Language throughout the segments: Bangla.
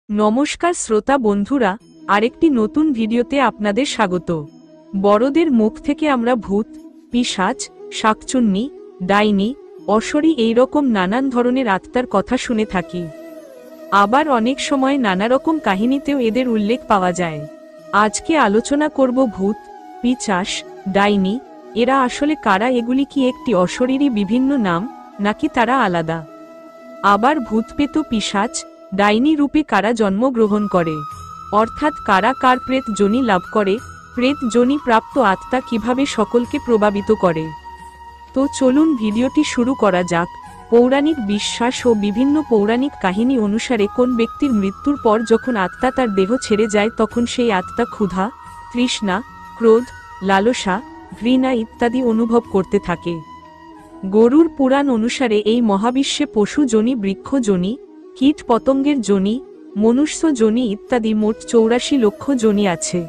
নমস্কার শ্রোতা বন্ধুরা, আরেকটি নতুন ভিডিওতে আপনাদের স্বাগত। বড়দের মুখ থেকে আমরা ভূত, পিশাচ, শাকচুন্নি, ডাইনি, অশরী এইরকম নানান ধরনের আত্মার কথা শুনে থাকি। আবার অনেক সময় নানা রকম কাহিনীতেও এদের উল্লেখ পাওয়া যায়। আজকে আলোচনা করব ভূত, পিশাচ, ডাইনি। এরা আসলে কারা? এগুলি কি একটি অশরীরই বিভিন্ন নাম, নাকি তারা আলাদা? আবার ভূতপ্রেত, পিশাচ, ডাইনি রূপে কারা জন্মগ্রহণ করে, অর্থাৎ কারা কার প্রেত যোনি লাভ করে, প্রেত যোনি প্রাপ্ত আত্মা কিভাবে সকলকে প্রভাবিত করে। তো চলুন ভিডিওটি শুরু করা যাক। পৌরাণিক বিশ্বাস ও বিভিন্ন পৌরাণিক কাহিনী অনুসারে কোন ব্যক্তির মৃত্যুর পর যখন আত্মা তার দেহ ছেড়ে যায় তখন সেই আত্মা ক্ষুধা, তৃষ্ণা, ক্রোধ, লালসা, ঘৃণা ইত্যাদি অনুভব করতে থাকে। গরুর পুরাণ অনুসারে এই মহাবিশ্বে পশু যোনি, বৃক্ষ যোনি, কীট পতঙ্গের যোনি, মনুষ্য যোনি ইত্যাদি মোট 84 লক্ষ যোনি আছে।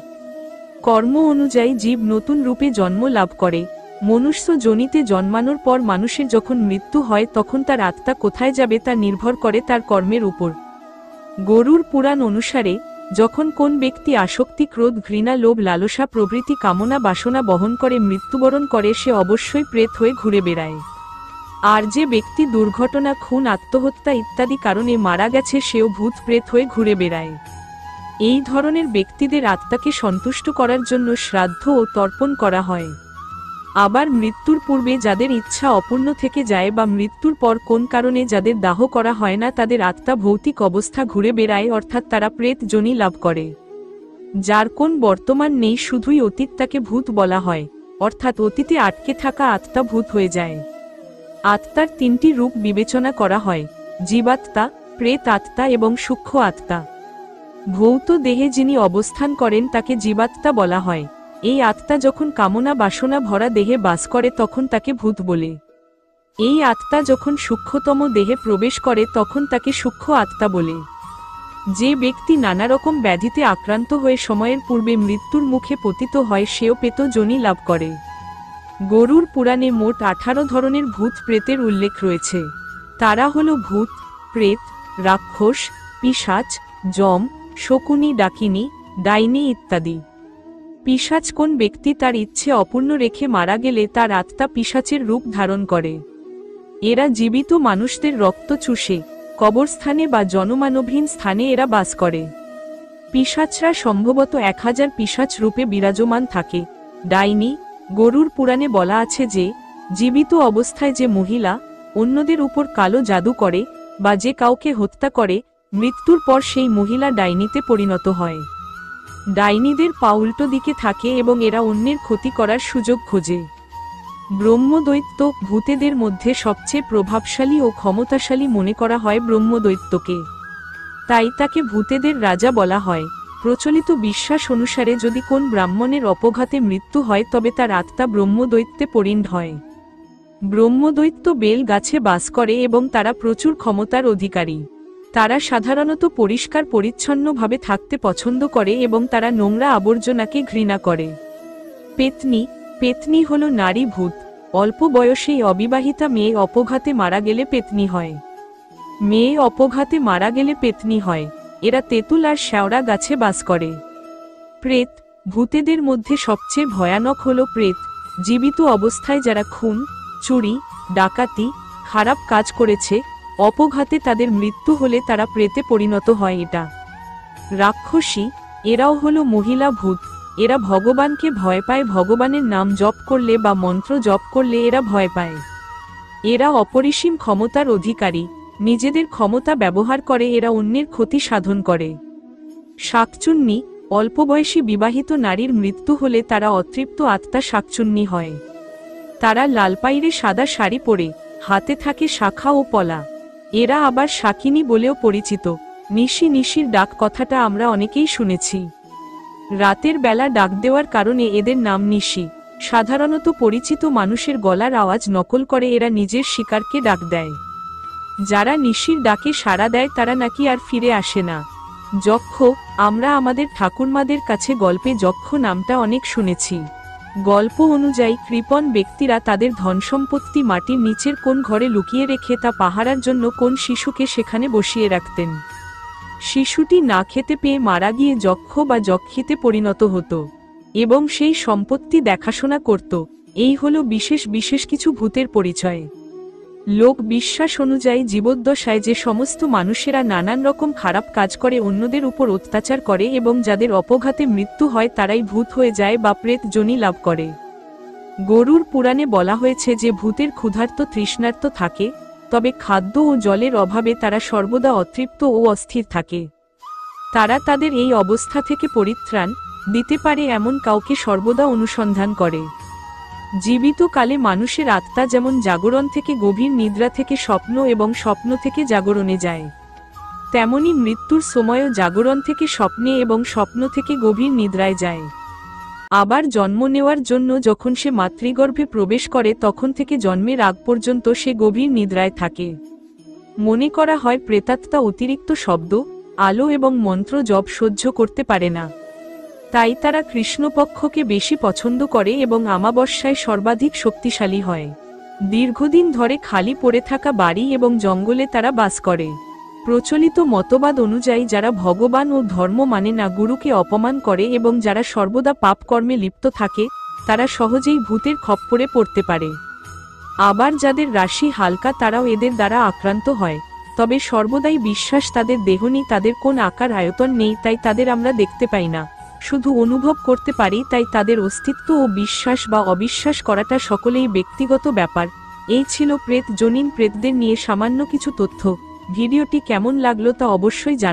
কর্ম অনুযায়ী জীব নতুন রূপে জন্ম লাভ করে। মনুষ্য যোনিতে জন্মানোর পর মানুষের যখন মৃত্যু হয় তখন তার আত্মা কোথায় যাবে তা নির্ভর করে তার কর্মের উপর। গরুর পুরাণ অনুসারে যখন কোন ব্যক্তি আসক্তি, ক্রোধ, ঘৃণা, লোভ, লালসা প্রভৃতি কামনা বাসনা বহন করে মৃত্যুবরণ করে সে অবশ্যই প্রেত হয়ে ঘুরে বেড়ায়। আর যে ব্যক্তি দুর্ঘটনা, খুন, আত্মহত্যা ইত্যাদি কারণে মারা গেছে সেও ভূত প্রেত হয়ে ঘুরে বেড়ায়। এই ধরনের ব্যক্তিদের আত্মাকে সন্তুষ্ট করার জন্য শ্রাদ্ধ ও তর্পণ করা হয়। আবার মৃত্যুর পূর্বে যাদের ইচ্ছা অপূর্ণ থেকে যায় বা মৃত্যুর পর কোন কারণে যাদের দাহ করা হয় না তাদের আত্মা ভৌতিক অবস্থা ঘুরে বেড়ায়, অর্থাৎ তারা প্রেত যোনি লাভ করে। যার কোন বর্তমান নেই, শুধুই অতীত, তাকে ভূত বলা হয়, অর্থাৎ অতীতে আটকে থাকা আত্মা ভূত হয়ে যায়। আত্মার 3টি রূপ বিবেচনা করা হয়: জীবাত্মা, প্রেত আত্মা এবং সূক্ষ্ম আত্মা। ভৌত দেহে যিনি অবস্থান করেন তাকে জীবাত্মা বলা হয়। এই আত্মা যখন কামনা বাসনা ভরা দেহে বাস করে তখন তাকে ভূত বলে। এই আত্মা যখন সূক্ষ্মতম দেহে প্রবেশ করে তখন তাকে সূক্ষ্ম আত্মা বলে। যে ব্যক্তি নানা রকম ব্যাধিতে আক্রান্ত হয়ে সময়ের পূর্বে মৃত্যুর মুখে পতিত হয় সেও প্রেত যোনি লাভ করে। গরুর পুরাণে মোট 18 ধরনের ভূত প্রেতের উল্লেখ রয়েছে। তারা হল ভূত, প্রেত, রাক্ষস, পিশাচ, যম, শকুনি, ডাকিনী, ডাইনি ইত্যাদি। পিশাচ কোন ব্যক্তি তার ইচ্ছে অপূর্ণ রেখে মারা গেলে তার আত্মা পিশাচের রূপ ধারণ করে। এরা জীবিত মানুষদের রক্ত চুষে কবরস্থানে বা জনমানবহীন স্থানে এরা বাস করে। পিশাচরা সম্ভবত 1000 পিশাচ রূপে বিরাজমান থাকে। ডাইনি, গরুর পুরাণে বলা আছে যে জীবিত অবস্থায় যে মহিলা অন্যদের উপর কালো জাদু করে বা যে কাউকে হত্যা করে, মৃত্যুর পর সেই মহিলা ডাইনিতে পরিণত হয়। ডাইনিদের পা উল্টো দিকে থাকে এবং এরা অন্যের ক্ষতি করার সুযোগ খোঁজে। ব্রহ্মদৈত্য ভূতেদের মধ্যে সবচেয়ে প্রভাবশালী ও ক্ষমতাশালী মনে করা হয় ব্রহ্মদৈত্যকে, তাই তাকে ভূতেদের রাজা বলা হয়। প্রচলিত বিশ্বাস অনুসারে যদি কোন ব্রাহ্মণের অপঘাতে মৃত্যু হয় তবে তার আত্মা ব্রহ্মদৈত্যে পরিণত হয়। ব্রহ্মদৈত্য বেল গাছে বাস করে এবং তারা প্রচুর ক্ষমতার অধিকারী। তারা সাধারণত পরিষ্কার পরিচ্ছন্নভাবে থাকতে পছন্দ করে এবং তারা নোংরা আবর্জনাকে ঘৃণা করে। পেতনি, পেতনি হল নারী ভূত। অল্প বয়সেই অবিবাহিতা মেয়ে অপঘাতে মারা গেলে পেতনি হয়। মেয়ে অপঘাতে মারা গেলে পেতনি হয়। এরা তেঁতুল আর শ্যাওড়া গাছে বাস করে। প্রেত ভূতেদের মধ্যে সবচেয়ে ভয়ানক হল প্রেত। জীবিত অবস্থায় যারা খুন, চুরি, ডাকাতি, খারাপ কাজ করেছে, অপঘাতে তাদের মৃত্যু হলে তারা প্রেতে পরিণত হয়। এটা রাক্ষসী, এরাও হলো মহিলা ভূত। এরা ভগবানকে ভয় পায়। ভগবানের নাম জপ করলে বা মন্ত্র জপ করলে এরা ভয় পায়। এরা অপরিসীম ক্ষমতার অধিকারী। নিজেদের ক্ষমতা ব্যবহার করে এরা অন্যের ক্ষতি সাধন করে। শাকচুন্নি, অল্প বয়সী বিবাহিত নারীর মৃত্যু হলে তারা অতৃপ্ত আত্মা শাকচুন্নি হয়। তারা লাল পাইরে সাদা শাড়ি পরে, হাতে থাকে শাখা ও পলা। এরা আবার শাকিনী বলেও পরিচিত। নিশি, নিশির ডাক কথাটা আমরা অনেকেই শুনেছি। রাতের বেলা ডাক দেওয়ার কারণে এদের নাম নিশি। সাধারণত পরিচিত মানুষের গলার আওয়াজ নকল করে এরা নিজের শিকারকে ডাক দেয়। যারা নিশির ডাকে সাড়া দেয় তারা নাকি আর ফিরে আসে না। যক্ষ, আমরা আমাদের ঠাকুরমাদের কাছে গল্পে যক্ষ নামটা অনেক শুনেছি। গল্প অনুযায়ী কৃপণ ব্যক্তিরা তাদের ধনসম্পত্তি মাটির নিচের কোন ঘরে লুকিয়ে রেখে তা পাহারার জন্য কোন শিশুকে সেখানে বসিয়ে রাখতেন। শিশুটি না খেতে পেয়ে মারা গিয়ে যক্ষ বা যক্ষিতে পরিণত হতো এবং সেই সম্পত্তি দেখাশোনা করত। এই হলো বিশেষ বিশেষ কিছু ভূতের পরিচয়। লোক বিশ্বাস অনুযায়ী জীবদ্দশায় যে সমস্ত মানুষেরা নানান রকম খারাপ কাজ করে, অন্যদের উপর অত্যাচার করে এবং যাদের অপঘাতে মৃত্যু হয়, তারাই ভূত হয়ে যায় বা প্রেত যোনি লাভ করে। গরুড় পুরাণে বলা হয়েছে যে ভূতের ক্ষুধার্ত তৃষ্ণার্ত থাকে, তবে খাদ্য ও জলের অভাবে তারা সর্বদা অতৃপ্ত ও অস্থির থাকে। তারা তাদের এই অবস্থা থেকে পরিত্রাণ দিতে পারে এমন কাউকে সর্বদা অনুসন্ধান করে। জীবিত কালে মানুষের আত্মা যেমন জাগরণ থেকে গভীর নিদ্রা থেকে স্বপ্ন এবং স্বপ্ন থেকে জাগরণে যায়, তেমনি মৃত্যুর সময়ও জাগরণ থেকে স্বপ্নে এবং স্বপ্ন থেকে গভীর নিদ্রায় যায়। আবার জন্ম নেওয়ার জন্য যখন সে মাতৃগর্ভে প্রবেশ করে, তখন থেকে জন্মের আগ পর্যন্ত সে গভীর নিদ্রায় থাকে। মনে করা হয় প্রেতাত্মা অতিরিক্ত শব্দ, আলো এবং মন্ত্র জপ সহ্য করতে পারে না, তাই তারা কৃষ্ণপক্ষকে বেশি পছন্দ করে এবং আমাবস্যায় সর্বাধিক শক্তিশালী হয়। দীর্ঘদিন ধরে খালি পড়ে থাকা বাড়ি এবং জঙ্গলে তারা বাস করে। প্রচলিত মতবাদ অনুযায়ী যারা ভগবান ও ধর্ম মানে না, গুরুকে অপমান করে এবং যারা সর্বদা পাপ কর্মে লিপ্ত থাকে, তারা সহজেই ভূতের খপ্পরে পড়তে পারে। আবার যাদের রাশি হালকা, তারাও এদের দ্বারা আক্রান্ত হয়, তবে সর্বদাই বিশ্বাস তাদের দেহ নেই, তাদের কোন আকার আয়তন নেই, তাই তাদের আমরা দেখতে পাই না, শুধু অনুভব করতে পারি। তাই তাদের অস্তিত্ব ও বিশ্বাস বা অবিশ্বাস করাটা সকলেই ব্যক্তিগত ব্যাপার। এই ছিল প্রেত জনিন প্রেতদের নিয়ে সামান্য কিছু তথ্য। ভিডিওটি কেমন লাগলো তা অবশ্যই জানাবেন।